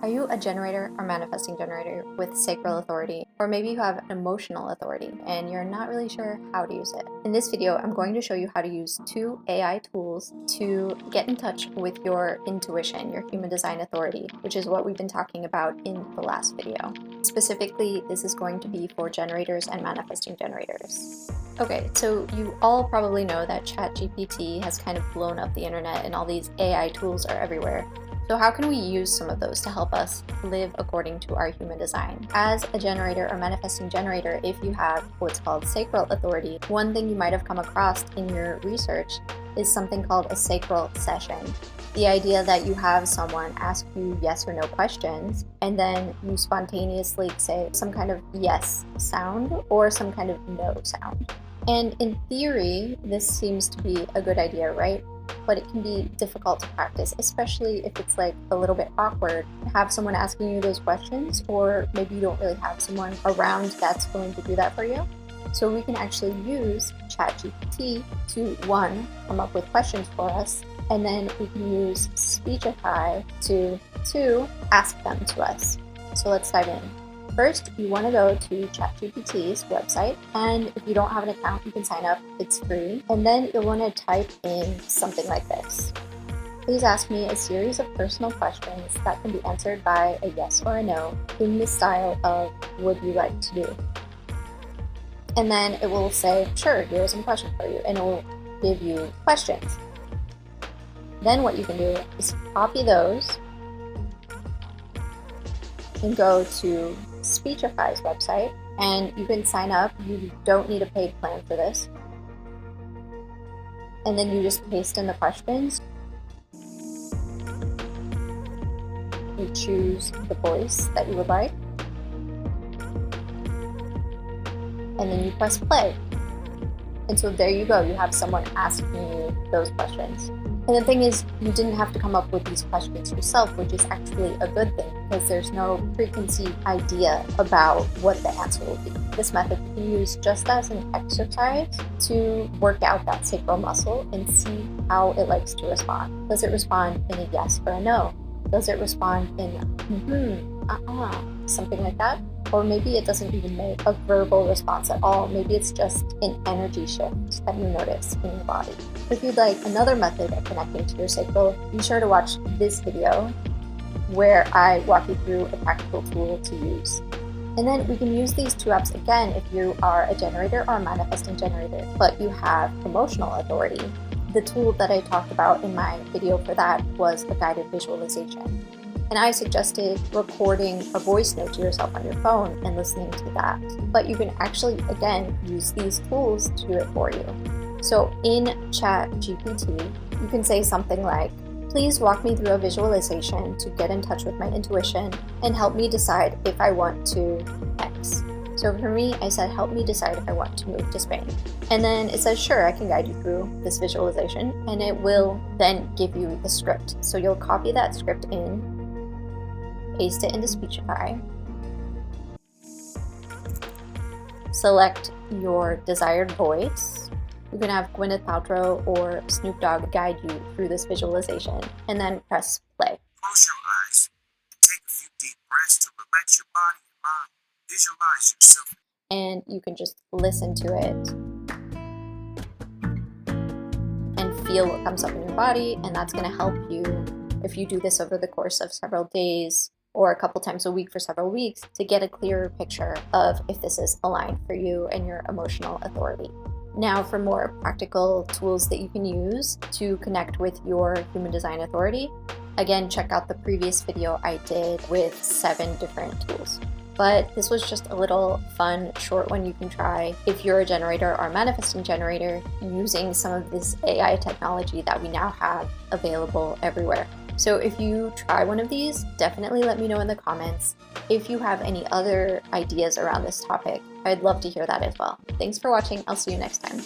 Are you a generator or manifesting generator with sacral authority? Or maybe you have an emotional authority and you're not really sure how to use it. In this video, I'm going to show you how to use 2 AI tools to get in touch with your intuition, your human design authority, which is what we've been talking about in the last video. Specifically, this is going to be for generators and manifesting generators. Okay, so you all probably know that ChatGPT has kind of blown up the internet and all these AI tools are everywhere. So how can we use some of those to help us live according to our human design? As a generator or manifesting generator, if you have what's called sacral authority, one thing you might have come across in your research is something called a sacral session. The idea that you have someone ask you yes or no questions, and then you spontaneously say some kind of yes sound or some kind of no sound. And in theory, this seems to be a good idea, right? But it can be difficult to practice, especially if it's like a little bit awkward to have someone asking you those questions, or maybe you don't really have someone around that's willing to do that for you. So we can actually use ChatGPT to, 1, come up with questions for us, and then we can use Speechify to, 2, ask them to us. So let's dive in. First, you want to go to ChatGPT's website, and if you don't have an account, you can sign up. It's free. And then you'll want to type in something like this. Please ask me a series of personal questions that can be answered by a yes or a no in the style of would you like to do? And then it will say, sure, here are some questions for you, and it will give you questions. Then what you can do is copy those and go to Speechify's website, and you can sign up. You don't need a paid plan for this. And then you just paste in the questions. You choose the voice that you would like. And then you press play. And so there you go. You have someone asking you those questions. And the thing is, you didn't have to come up with these questions yourself, which is actually a good thing because there's no preconceived idea about what the answer will be. This method you can use just as an exercise to work out that sacral muscle and see how it likes to respond. Does it respond in a yes or a no? Does it respond in something like that? Or maybe it doesn't even make a verbal response at all. Maybe it's just an energy shift that you notice in your body. If you'd like another method of connecting to your sacral, be sure to watch this video where I walk you through a practical tool to use. And then we can use these 2 apps again if you are a generator or a manifesting generator, but you have emotional authority. The tool that I talked about in my video for that was a guided visualization. And I suggested recording a voice note to yourself on your phone and listening to that. But you can actually, again, use these tools to do it for you. So in ChatGPT, you can say something like, please walk me through a visualization to get in touch with my intuition and help me decide if I want to X. So for me, I said, help me decide if I want to move to Spain. And then it says, sure, I can guide you through this visualization. And it will then give you the script. So you'll copy that script in, paste it into Speechify, select your desired voice. You can have Gwyneth Paltrow or Snoop Dogg guide you through this visualization, and then press play. Close your eyes and take a few deep breaths to relax your body and mind. Visualize yourself. And you can just listen to it and feel what comes up in your body, and that's going to help you if you do this over the course of several days or a couple times a week for several weeks to get a clearer picture of if this is aligned for you and your emotional authority. Now for more practical tools that you can use to connect with your human design authority, again, check out the previous video I did with 7 different tools. But this was just a little fun, short one you can try if you're a generator or manifesting generator using some of this AI technology that we now have available everywhere. So if you try one of these, definitely let me know in the comments. If you have any other ideas around this topic, I'd love to hear that as well. Thanks for watching. I'll see you next time.